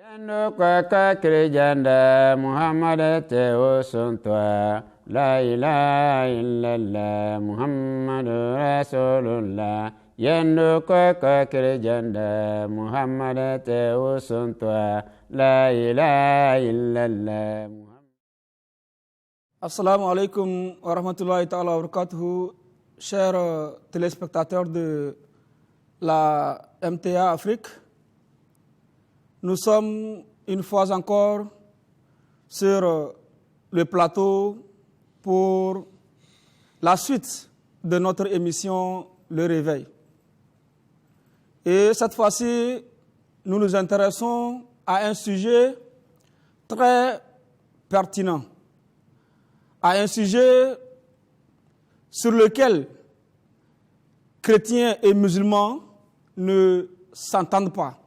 Yendo kwa kakrijanda Muhammad te usuntwa La ilaha illallah Muhammadu Rasulullah Yendo kwa kakrijanda Muhammad te usuntwa La ilaha illallah. Assalamu alaikum wa rahmatullahi ta'ala wa barakatuhu. Chers téléspectateurs de la MTA Afrique, nous sommes une fois encore sur le plateau pour la suite de notre émission Le Réveil. Et cette fois-ci, nous nous intéressons à un sujet très pertinent, à un sujet sur lequel chrétiens et musulmans ne s'entendent pas,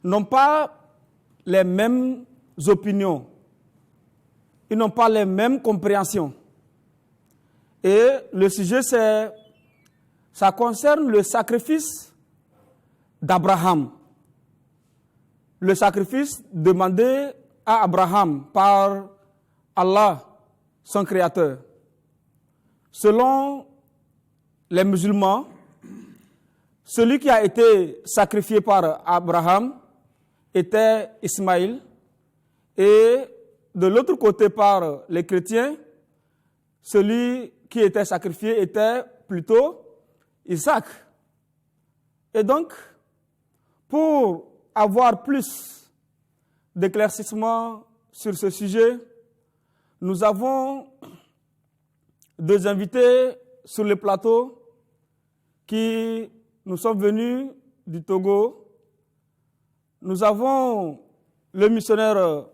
n'ont pas les mêmes opinions, ils n'ont pas les mêmes compréhensions. Et le sujet, ça concerne le sacrifice d'Abraham, le sacrifice demandé à Abraham par Allah, son créateur. Selon les musulmans, celui qui a été sacrifié par Abraham était Ismaïl, et de l'autre côté par les chrétiens, celui qui était sacrifié était plutôt Isaac. Et donc, pour avoir plus d'éclaircissements sur ce sujet, nous avons deux invités sur le plateau qui nous sont venus du Togo. Nous avons le missionnaire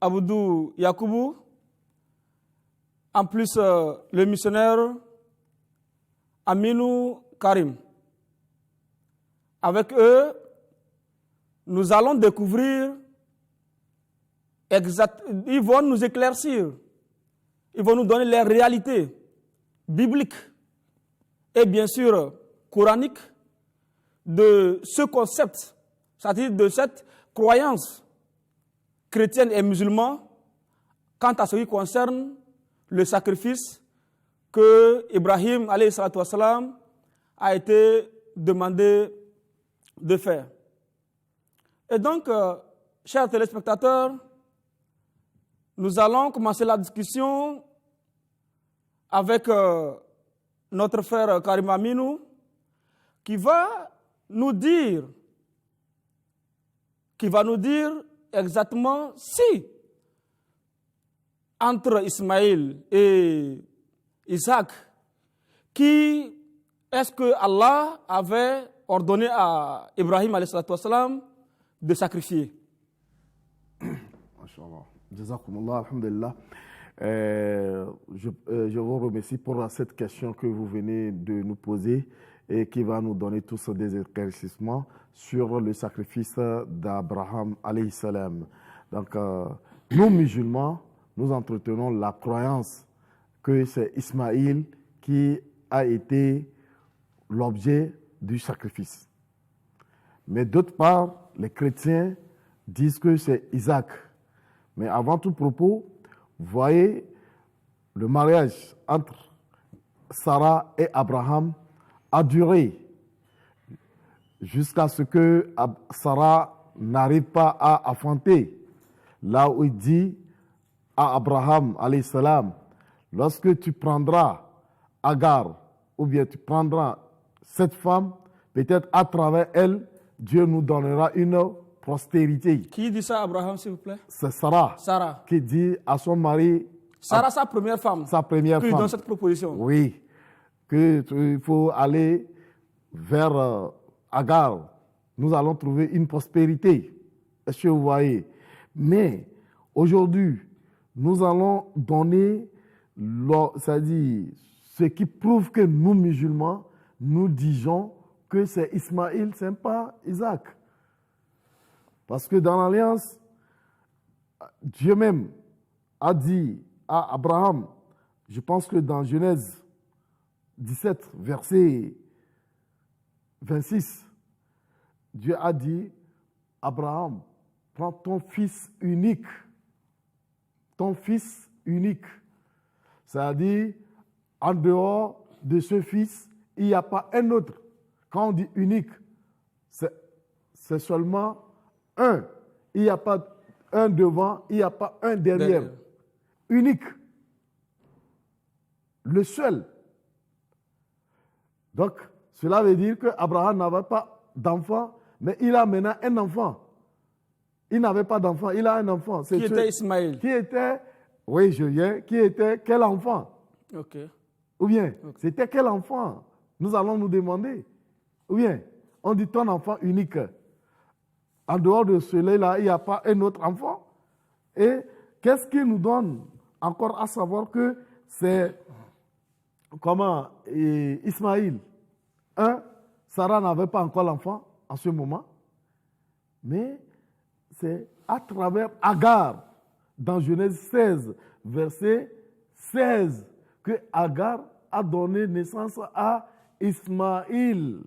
Aboudou Yakoubou, en plus le missionnaire Aminou Karim. Avec eux, nous allons découvrir ils vont nous éclaircir, ils vont nous donner les réalités bibliques et bien sûr coraniques de ce concept, c'est-à-dire de cette croyance chrétienne et musulmane quant à ce qui concerne le sacrifice que Ibrahim alayhi salatu wassalam a été demandé de faire. Et donc, chers téléspectateurs, nous allons commencer la discussion avec notre frère Karim Aminou qui va nous dire exactement si entre Ismaïl et Isaac, qui est-ce que Allah avait ordonné à Ibrahim alayhi salatu wassalam de sacrifier. Masha'Allah. Jazakumullah, alhamdulillah. Je vous remercie pour cette question que vous venez de nous poser et qui va nous donner tous des éclaircissements sur le sacrifice d'Abraham alayhi salam. Donc, nous musulmans, nous entretenons la croyance que c'est Ismaïl qui a été l'objet du sacrifice. Mais d'autre part, les chrétiens disent que c'est Isaac. Mais avant tout propos, vous voyez le mariage entre Sarah et Abraham a duré jusqu'à ce que Sarah n'arrive pas à affronter. Là où il dit à Abraham, alayhi salam, lorsque tu prendras Agar, ou bien tu prendras cette femme, peut-être à travers elle, Dieu nous donnera une postérité. Qui dit ça, Abraham, s'il vous plaît? C'est Sarah. Sarah. Qui dit à son mari. Sarah, sa première femme. Sa première femme. Dans cette proposition. Oui. Qu'il faut aller vers Agar. Nous allons trouver une prospérité. Est-ce que vous voyez? Mais aujourd'hui, nous allons donner, c'est-à-dire ce qui prouve que nous, musulmans, nous disons que c'est Ismaïl, ce n'est pas Isaac. Parce que dans l'Alliance, Dieu même a dit à Abraham, je pense que dans Genèse 17, verset 26, Dieu a dit, Abraham, prends ton fils unique. Ton fils unique. C'est-à-dire, en dehors de ce fils, il n'y a pas un autre. Quand on dit unique, c'est seulement un. Il n'y a pas un devant, il n'y a pas un derrière. Unique. Le seul. Donc, cela veut dire qu'Abraham n'avait pas d'enfant, mais il a maintenant un enfant. Il n'avait pas d'enfant, il a un enfant. Qui était Ismaël? Qui était, oui, je viens, qui était quel enfant? Ok. Ou bien, c'était quel enfant? Nous allons nous demander. Ou bien, on dit ton enfant unique. En dehors de celui-là, il n'y a pas un autre enfant. Et qu'est-ce qui nous donne encore à savoir que c'est comment Ismaïl, Sarah n'avait pas encore l'enfant en ce moment, mais c'est à travers Agar, dans Genèse 16, verset 16, que Agar a donné naissance à Ismaïl.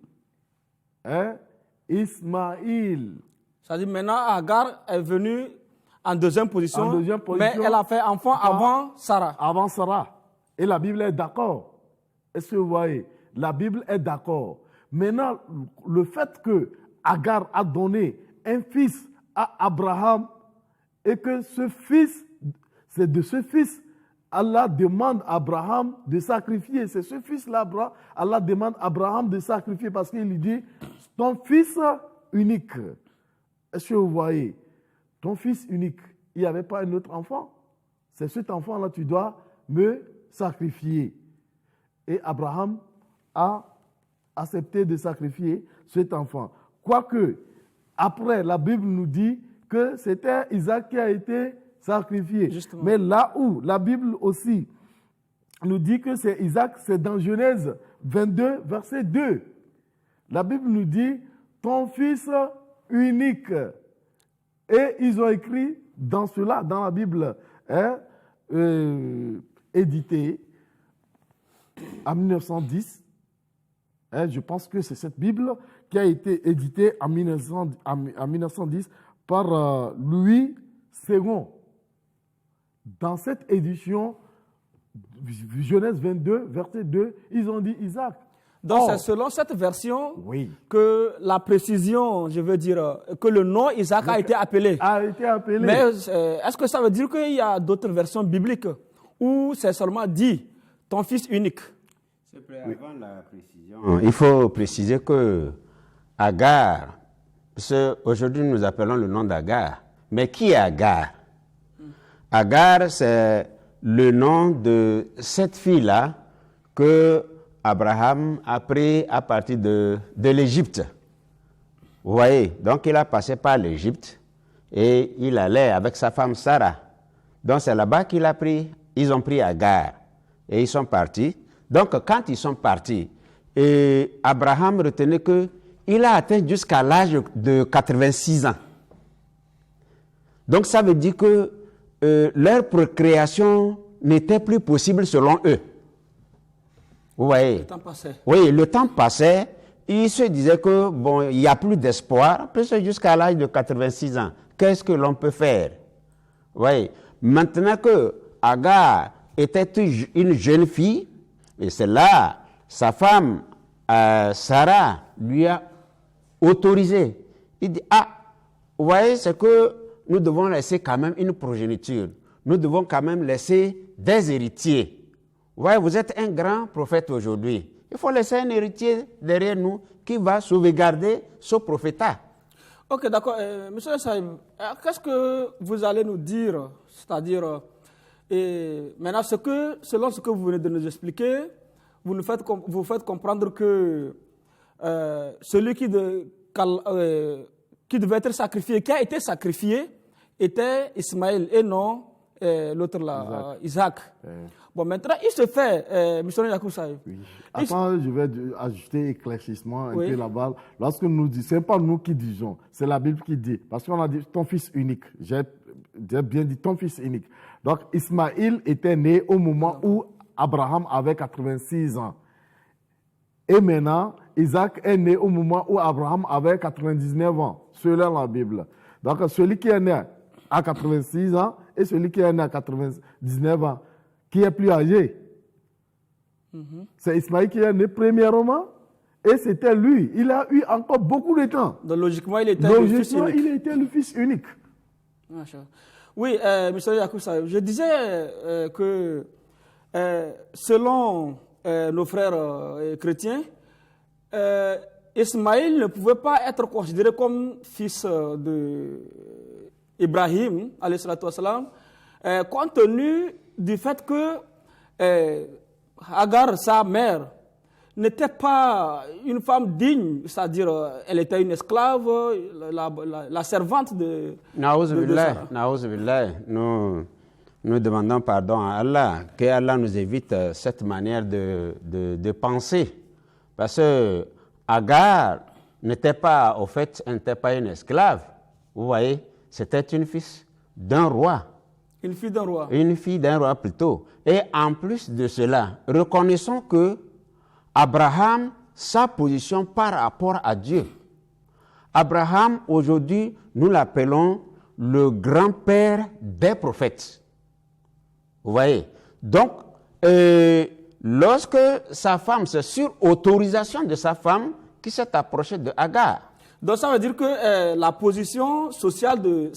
Ismaïl. C'est-à-dire maintenant, Agar est venue en deuxième position, mais elle a fait enfant avant Sarah. Avant Sarah. Et la Bible est d'accord. Est-ce que vous voyez? La Bible est d'accord. Maintenant, le fait que Agar a donné un fils à Abraham et que ce fils, c'est de ce fils, Allah demande à Abraham de sacrifier. C'est ce fils-là, Allah demande à Abraham de sacrifier parce qu'il lui dit, ton fils unique. Est-ce que vous voyez? Ton fils unique, il n'y avait pas un autre enfant. C'est cet enfant-là, tu dois me sacrifier. Et Abraham a accepté de sacrifier cet enfant. Quoique, après, la Bible nous dit que c'était Isaac qui a été sacrifié. Justement. Mais là où la Bible aussi nous dit que c'est Isaac, c'est dans Genèse 22, verset 2. La Bible nous dit, ton fils unique. Et ils ont écrit dans cela, dans la Bible éditée en 1910. Je pense que c'est cette Bible qui a été éditée en 1910 par Louis II. Dans cette édition, Genèse 22, verset 2, ils ont dit Isaac. Donc c'est selon cette version que la précision, je veux dire, que le nom Isaac a été appelé. Mais est-ce que ça veut dire qu'il y a d'autres versions bibliques où c'est seulement dit ton fils unique? Avant la précision, il faut préciser que Agar, aujourd'hui nous appelons le nom d'Agar, mais qui est Agar? Agar, c'est le nom de cette fille-là que Abraham a pris à partir de l'Égypte. Vous voyez, donc il a passé par l'Égypte et il allait avec sa femme Sarah. Donc c'est là-bas ils ont pris Agar et ils sont partis. Donc quand ils sont partis, et Abraham retenait qu'il a atteint jusqu'à l'âge de 86 ans. Donc ça veut dire que leur procréation n'était plus possible selon eux. Vous voyez? Le temps passait. Oui, le temps passait. Ils se disaient que, bon, il n'y a plus d'espoir, presque jusqu'à l'âge de 86 ans. Qu'est-ce que l'on peut faire? Vous voyez? Maintenant que Agar était une jeune fille, et c'est là, sa femme, Sarah, lui a autorisé. Il dit, vous voyez, c'est que nous devons laisser quand même une progéniture. Nous devons quand même laisser des héritiers. Ouais, vous êtes un grand prophète aujourd'hui. Il faut laisser un héritier derrière nous qui va sauvegarder ce prophétat. Ok, d'accord. Monsieur Saïm, qu'est-ce que vous allez nous dire? C'est-à-dire, maintenant, selon ce que vous venez de nous expliquer, vous faites comprendre que celui qui devait être sacrifié, qui a été sacrifié, était Ismaël et non l'autre là, Isaac. Bon, maintenant, il se fait, M. Yacoub Saïf. Oui. Attends, je vais ajouter éclaircissement un peu là-bas. Lorsque nous disons, ce n'est pas nous qui disons, c'est la Bible qui dit. Parce qu'on a dit ton fils unique. J'ai bien dit ton fils unique. Donc, Ismaïl était né au moment où Abraham avait 86 ans. Et maintenant, Isaac est né au moment où Abraham avait 99 ans, selon la Bible. Donc, celui qui est né à 86 ans et celui qui est né à 99 ans, qui est plus âgé, c'est Ismaïl qui est né premièrement et c'était lui. Il a eu encore beaucoup de temps. Donc, logiquement, il était le fils unique. Il était le fils unique. Oui, M. Yacoub Saïb, je disais que selon nos frères chrétiens, Ismaïl ne pouvait pas être considéré comme fils d'Ibrahim, compte tenu du fait que Agar, sa mère, n'était pas une femme digne, c'est-à-dire elle était une esclave, la servante de Naouzubillah. Nous demandons pardon à Allah, que Allah nous évite cette manière de penser. Parce que Agar n'était pas, au fait, elle n'était pas une esclave. Vous voyez, c'était une fille d'un roi. Une fille d'un roi. Une fille d'un roi plutôt. Et en plus de cela, reconnaissons que Abraham, sa position par rapport à Dieu. Abraham, aujourd'hui, nous l'appelons le grand-père des prophètes. Vous voyez? Donc, lorsque sa femme, c'est sur autorisation de sa femme qui s'est approchée de Agar. Donc, ça veut dire que la position sociale de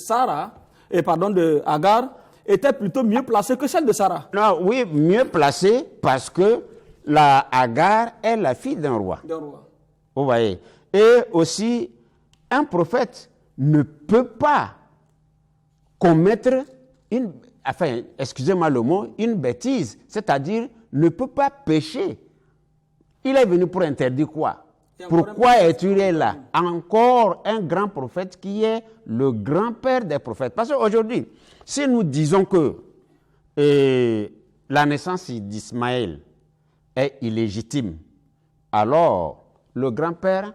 de Agar était plutôt mieux placée que celle de Sarah. Non, oui, mieux placée parce que la Agar est la fille d'un roi. Vous voyez. Et aussi, un prophète ne peut pas commettre excusez-moi le mot, une bêtise, c'est-à-dire ne peut pas pécher. Il est venu pour interdire quoi? Pourquoi es-tu là? Encore un grand prophète qui est le grand-père des prophètes. Parce qu'aujourd'hui, si nous disons que la naissance d'Ismaël est illégitime, alors le grand-père,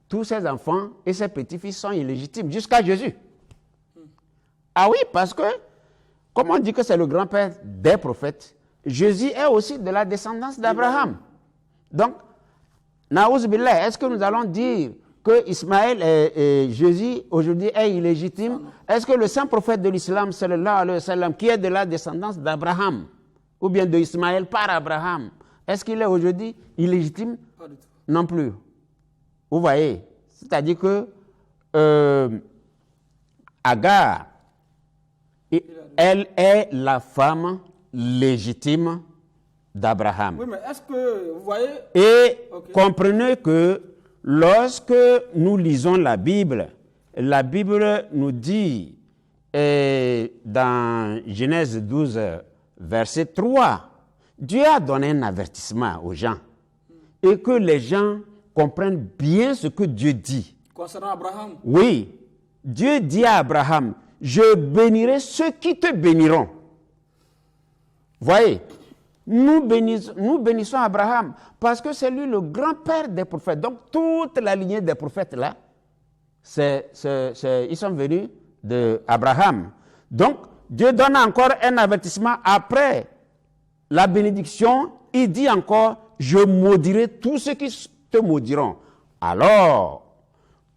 tous ses enfants et ses petits-fils sont illégitimes jusqu'à Jésus. Ah oui, parce que, comme on dit que c'est le grand-père des prophètes, Jésus est aussi de la descendance d'Abraham. Donc, Naouz Billah, est-ce que nous allons dire que Ismaël et Jésus aujourd'hui est illégitime? Est-ce que le saint prophète de l'islam, sallallahu alayhi wa sallam, qui est de la descendance d'Abraham, ou bien de Ismaël par Abraham, est-ce qu'il est aujourd'hui illégitime? Pas du tout. Non plus. Vous voyez? C'est-à-dire que Agar, elle est la femme légitime d'Abraham. Oui, mais est-ce que vous voyez... Et comprenez que lorsque nous lisons la Bible nous dit dans Genèse 12, verset 3, Dieu a donné un avertissement aux gens et que les gens comprennent bien ce que Dieu dit. Concernant Abraham? Oui, Dieu dit à Abraham, je bénirai ceux qui te béniront. Voyez, nous bénissons Abraham parce que c'est lui le grand-père des prophètes. Donc, toute la lignée des prophètes là, ils sont venus d'Abraham. Donc, Dieu donne encore un avertissement après la bénédiction. Il dit encore, je maudirai tous ceux qui te maudiront. Alors,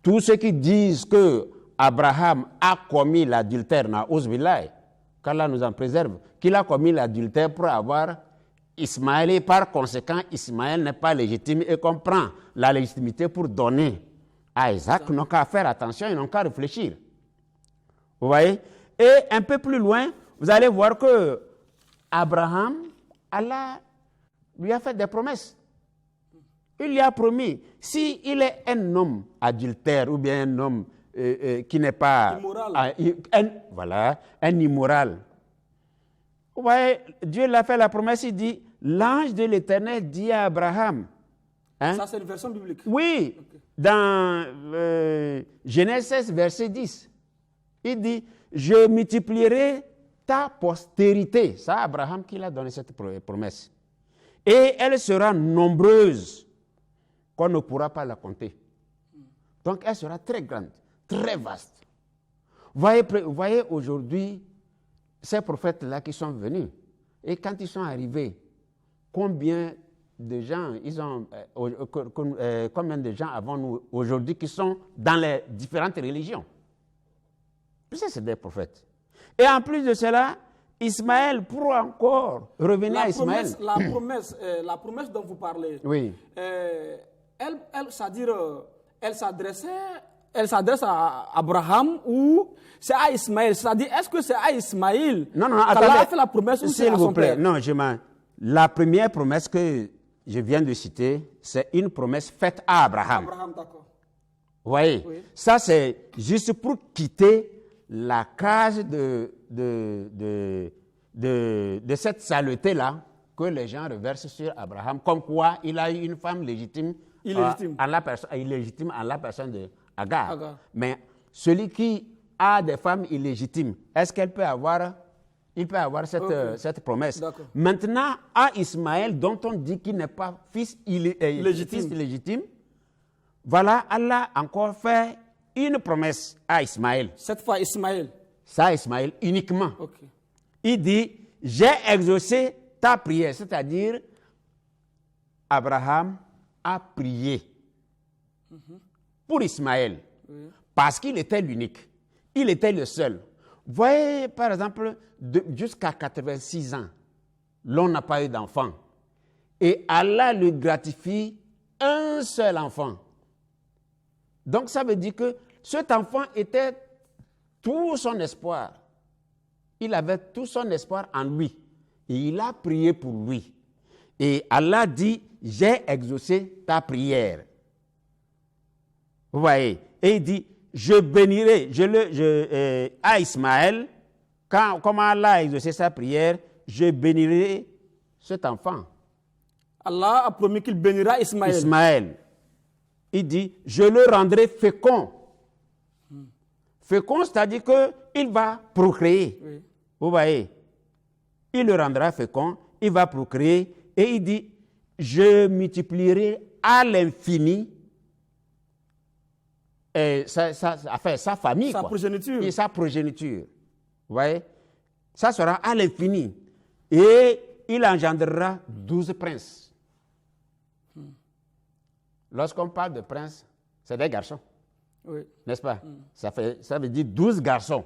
tous ceux qui disent que Abraham a commis l'adultère, qu'Allah nous en préserve, qu'il a commis l'adultère pour avoir Ismaël et par conséquent, Ismaël n'est pas légitime et qu'on prend la légitimité pour donner à Isaac, ils n'ont qu'à faire attention, ils n'ont qu'à réfléchir. Vous voyez? Et un peu plus loin, vous allez voir que Abraham, Allah lui a fait des promesses. Il lui a promis, s'il est un homme adultère ou bien un homme qui n'est pas... Immoral. Un immoral. Vous voyez, Dieu l'a fait la promesse, il dit, l'ange de l'Éternel dit à Abraham. Hein? Ça, c'est une version biblique. Oui, dans Genèse 16, verset 10. Il dit, je multiplierai ta postérité. C'est Abraham qui l'a donné cette promesse. Et elle sera nombreuse, qu'on ne pourra pas la compter. Donc, elle sera très grande, très vaste. Vous voyez aujourd'hui, ces prophètes-là qui sont venus, et quand ils sont arrivés, combien de gens avons-nous aujourd'hui qui sont dans les différentes religions? Puisque c'est des prophètes. Et en plus de cela, Ismaël, pour encore revenir à Ismaël. La promesse dont vous parlez, Oui. c'est-à-dire, elle s'adresse à Abraham ou c'est à Ismaël? C'est-à-dire, est-ce que c'est à Ismaël qu'Allah a fait la promesse ou c'est à son père? Non, la première promesse que je viens de citer, c'est une promesse faite à Abraham. Abraham, d'accord. Vous voyez, Oui. ça c'est juste pour quitter la case de cette saleté-là que les gens reversent sur Abraham, comme quoi il a eu une femme légitime, illégitime en la personne de Agar. Mais celui qui a des femmes illégitimes, est-ce qu'il peut avoir cette promesse? Maintenant, à Ismaël, dont on dit qu'il n'est pas fils légitime, voilà, Allah a encore fait une promesse à Ismaël. Cette fois, Ismaël. Ça, Ismaël uniquement. Okay. Il dit, j'ai exaucé ta prière. C'est-à-dire, Abraham a prié pour Ismaël. Oui. Parce qu'il était l'unique. Il était le seul. Voyez, par exemple, jusqu'à 86 ans, l'on n'a pas eu d'enfant. Et Allah lui gratifie un seul enfant. Donc, ça veut dire que cet enfant était tout son espoir. Il avait tout son espoir en lui. Et il a prié pour lui. Et Allah dit, j'ai exaucé ta prière. Vous voyez? Et il dit, je bénirai à Ismaël, comme Allah a exaucé sa prière, je bénirai cet enfant. Allah a promis qu'il bénira Ismaël. Il dit, je le rendrai fécond. Fécond, c'est-à-dire qu'il va procréer. Oui. Vous voyez, il le rendra fécond, il va procréer, et il dit, je multiplierai à l'infini sa famille. Sa progéniture. Et sa progéniture. Vous voyez, ça sera à l'infini. Et il engendrera 12 princes. Lorsqu'on parle de princes, c'est des garçons. Oui. N'est-ce pas? Ça veut dire 12 garçons.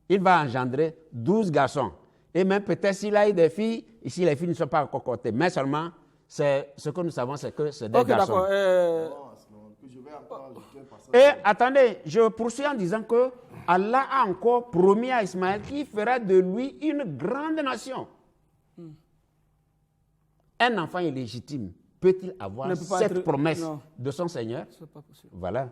Il va engendrer 12 garçons. Et même peut-être s'il a eu des filles, ici les filles ne sont pas encore comptées, mais seulement, ce que nous savons, c'est que c'est des garçons. Et attendez, je poursuis en disant que Allah a encore promis à Ismaël qu'il fera de lui une grande nation. Un enfant illégitime peut-il avoir cette promesse de son Seigneur? C'est pas possible. Voilà.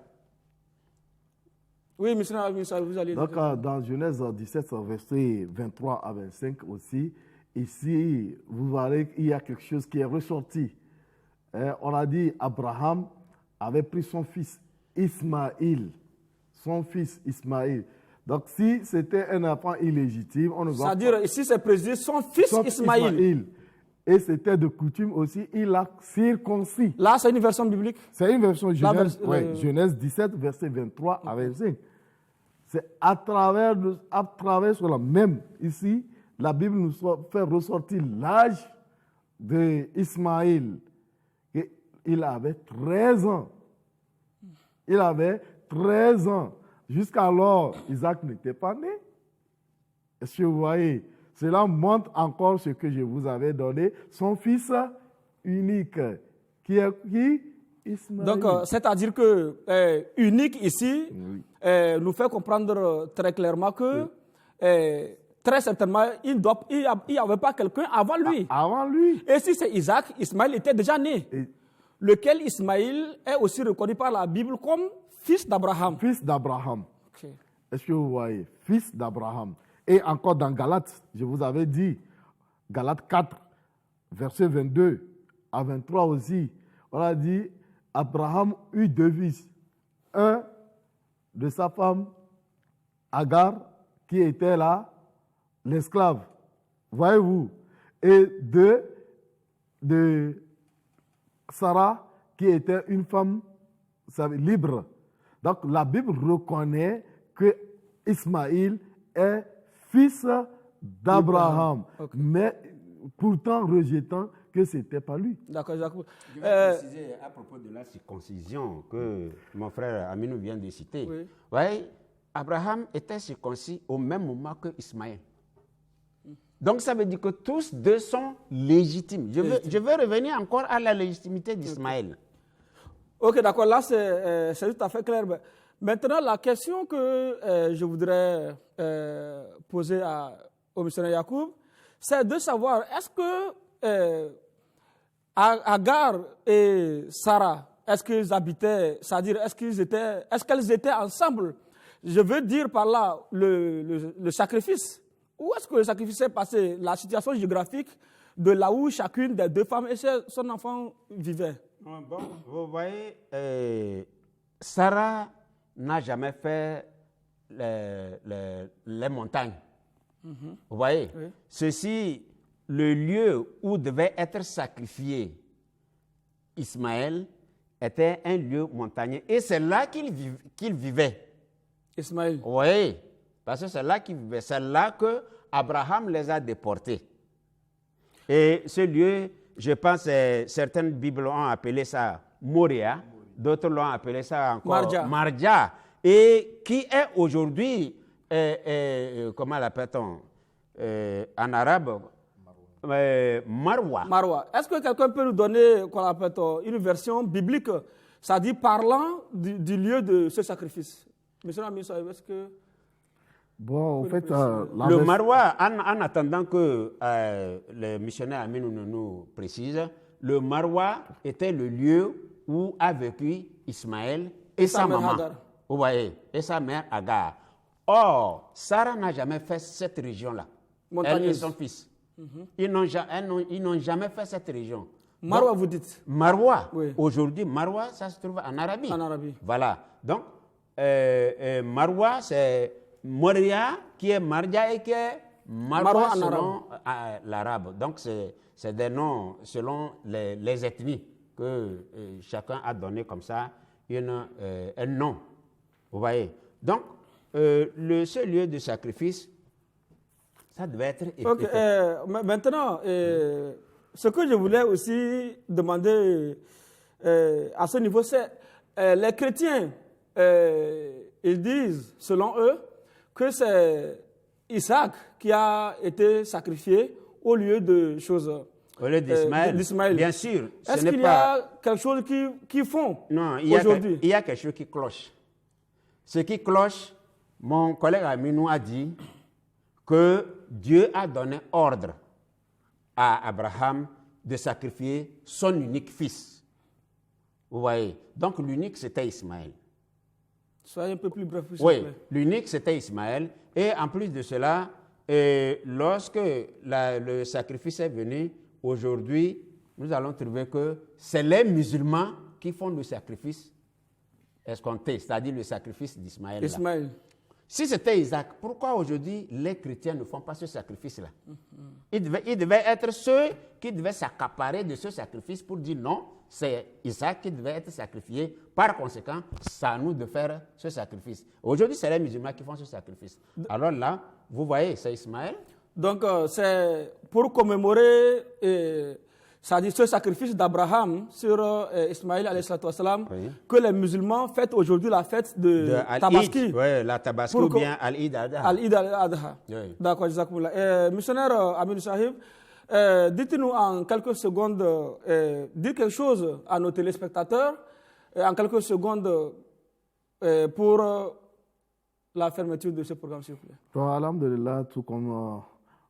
Oui, monsieur, vous allez... Donc, dans Genèse 17, verset 23 à 25 aussi, ici, vous verrez qu'il y a quelque chose qui est ressorti. On a dit Abraham avait pris son fils Ismaïl. Son fils Ismaïl. Donc, si c'était un enfant illégitime, on ne va pas... C'est-à-dire, ici, c'est précisé son fils Ismaïl. Et c'était de coutume aussi, il l'a circoncis. Là, c'est une version biblique? C'est une version Genèse, Genèse 17, verset 23 à 25. C'est à travers cela même, ici, la Bible nous fait ressortir l'âge d'Ismaïl. Il avait 13 ans. Il avait 13 ans. Jusqu'alors, Isaac n'était pas né. Est-ce que vous voyez? Cela montre encore ce que je vous avais donné, son fils unique, qui est qui? Ismaël. Donc, c'est-à-dire que unique ici nous fait comprendre très clairement que très certainement, il n'y avait pas quelqu'un avant lui. Avant lui. Et si c'est Isaac, Ismaël était déjà né. Lequel Ismaël est aussi reconnu par la Bible comme fils d'Abraham. Fils d'Abraham. Okay. Est-ce que vous voyez? Fils d'Abraham. Et encore dans Galates, je vous avais dit, Galates 4, verset 22 à 23 aussi, on a dit, Abraham eut deux fils. Un de sa femme, Agar, qui était là, l'esclave. Voyez-vous? Et deux de Sarah, qui était une femme libre. Donc la Bible reconnaît que Ismaïl est fils d'Abraham, mais pourtant rejetant que ce n'était pas lui. D'accord, Jacques. Je vais préciser à propos de la circoncision que mon frère Aminou vient de citer. Oui. Ouais, Abraham était circoncis au même moment que Ismaël. Donc ça veut dire que tous deux sont légitimes. Je veux revenir encore à la légitimité d'Ismaël. Ok, d'accord, là c'est tout à fait clair. Maintenant, la question que je voudrais poser au missionnaire Yacoub, c'est de savoir, est-ce que Agar et Sarah, est-ce qu'ils habitaient, c'est-à-dire est-ce qu'elles étaient ensemble? Je veux dire par là le sacrifice. Où est-ce que le sacrifice s'est passé? La situation géographique de là où chacune des deux femmes et son enfant vivaient. Bon, vous voyez, Sarah n'a jamais fait les montagnes. Vous voyez, Oui. ceci, le lieu où devait être sacrifié Ismaël était un lieu montagneux. Et c'est là qu'il vivait. Ismaël. Vous voyez, parce que c'est là qu'il vivait. C'est là que Abraham les a déportés. Et ce lieu, je pense, certaines Bibles ont appelé ça Moria, d'autres l'ont appelé ça encore Marja. Et qui est aujourd'hui, comment l'appelle-t-on en arabe, Marwa. Marwa. Est-ce que quelqu'un peut nous donner une version biblique, c'est-à-dire parlant du lieu de ce sacrifice? Monsieur Ami, est-ce que... Bon, en fait, le Marwa, en attendant que le missionnaire Amin nous précise, le Marwa était le lieu où a vécu Ismaël et sa maman. Hagar. Vous voyez, et sa mère Agar. Or, Sarah n'a jamais fait cette région-là. Elle et son fils. Ils n'ont jamais fait cette région. Marwa, donc, vous dites? Marwa. Oui. Aujourd'hui, Marwa, ça se trouve en Arabie. En Arabie. Voilà. Donc, Marwa, c'est Moria qui est Marja et qui est Marwa selon l'arabe. Donc, c'est des noms selon les ethnies que chacun a donné comme ça un nom. Vous voyez. Donc, le seul lieu de sacrifice, ça devait être... Ok, maintenant, ce que je voulais aussi demander à ce niveau, c'est les chrétiens, ils disent, selon eux, que c'est Isaac qui a été sacrifié au lieu de choses. Au lieu d'Ismaël. Bien sûr. Est-ce qu'il y a quelque chose qui font aujourd'hui? Il y a quelque chose qui cloche. Ce qui cloche, mon collègue Aminou a dit que Dieu a donné ordre à Abraham de sacrifier son unique fils. Vous voyez? Donc l'unique, c'était Ismaël. Soyez un peu plus bref. Oui, l'unique, c'était Ismaël. Et en plus de cela, lorsque le sacrifice est venu, aujourd'hui, nous allons trouver que c'est les musulmans qui font le sacrifice escompté, c'est-à-dire le sacrifice d'Ismaël. Ismaël. Si c'était Isaac, pourquoi aujourd'hui les chrétiens ne font pas ce sacrifice-là? Ils devaient être ceux qui devaient s'accaparer de ce sacrifice pour dire non, c'est Isaac qui devait être sacrifié. Par conséquent, c'est à nous de faire ce sacrifice. Aujourd'hui, c'est les musulmans qui font ce sacrifice. Alors là, vous voyez, c'est Ismaël. Donc, c'est pour commémorer c'est-à-dire ce sacrifice d'Abraham sur Ismaël, oui, que les musulmans fêtent aujourd'hui la fête de Tabaski. Oui, la Tabaski ou bien Al-Eid al-Adha. Al-Eid al-Adha. Oui. D'accord, Jazakoumullah. Missionnaire Amin Sahib, dites-nous en quelques secondes, dites quelque chose à nos téléspectateurs, en quelques secondes, pour la fermeture de ce programme, s'il vous plaît. Donc, alhamdulillah, tout comme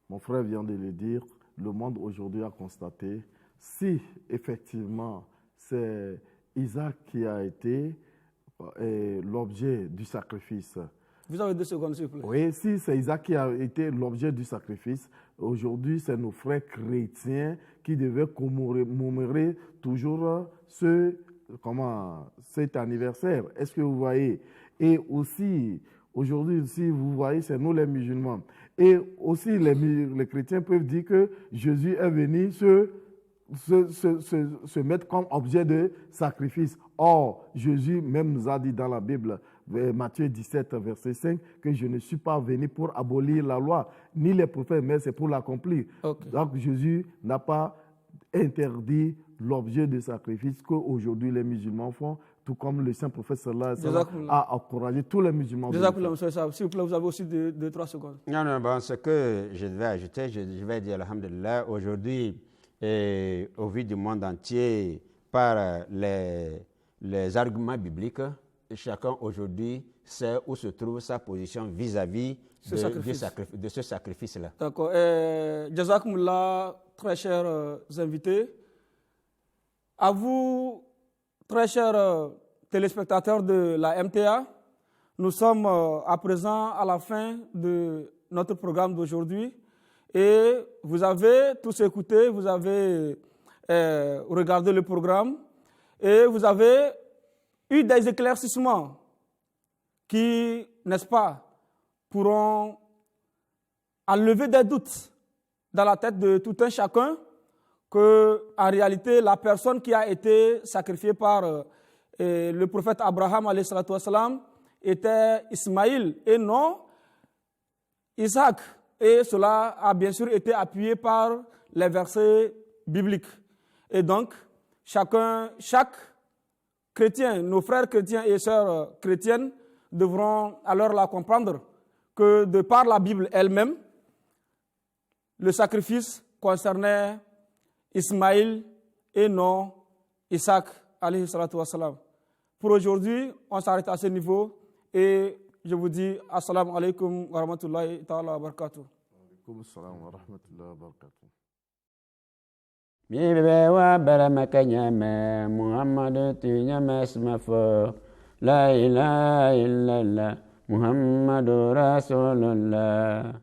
mon frère vient de le dire, le monde aujourd'hui a constaté, si effectivement c'est Isaac qui a été l'objet du sacrifice. Vous avez 2 secondes, s'il vous plaît. Oui, si c'est Isaac qui a été l'objet du sacrifice, aujourd'hui c'est nos frères chrétiens qui devaient commémorer toujours cet anniversaire. Est-ce que vous voyez? Et aussi, aujourd'hui, si vous voyez, c'est nous les musulmans. Et aussi, les chrétiens peuvent dire que Jésus est venu se mettre comme objet de sacrifice. Or, Jésus même nous a dit dans la Bible, Matthieu 17, verset 5, que je ne suis pas venu pour abolir la loi, ni les prophètes, mais c'est pour l'accomplir. Okay. Donc, Jésus n'a pas interdit l'objet de sacrifice qu'aujourd'hui les musulmans font. tout comme le saint prophète sallallahu alayhi wa sallam Jazakumullah. a encouragé tous les musulmans. de le Jazakumullah, faire. monsieur Saab. S'il vous plaît, vous avez aussi 2-3 secondes. Non, non, bon, ce que je devais ajouter, je vais dire, alhamdulillah, aujourd'hui, au vu du monde entier, par les arguments bibliques, chacun aujourd'hui sait où se trouve sa position vis-à-vis de ce sacrifice-là. D'accord. Jazakumullah, très chers invités. À vous, très chers téléspectateurs de la MTA, nous sommes à présent à la fin de notre programme d'aujourd'hui et vous avez tous écouté, vous avez regardé le programme et vous avez eu des éclaircissements qui, n'est-ce pas, pourront enlever des doutes dans la tête de tout un chacun que, en réalité, la personne qui a été sacrifiée par le prophète Abraham alayhi salatu wassalam, était Ismaïl et non Isaac. Et cela a bien sûr été appuyé par les versets bibliques. Et donc, chaque chrétien, nos frères chrétiens et sœurs chrétiennes devront alors la comprendre que de par la Bible elle-même, le sacrifice concernait Ismaïl et non Isaac alayhi salatu wassalam. Pour aujourd'hui, on s'arrête à ce niveau et je vous dis assalamu alaikum wa rahmatullahi ta'ala wa barakatuh. Alaikum assalam wa rahmatullahi wa barakatuh. Bibe wa baramaka nyame Muhammadu tu nyame smafo La ilaha illallah Muhammadu Rasulullah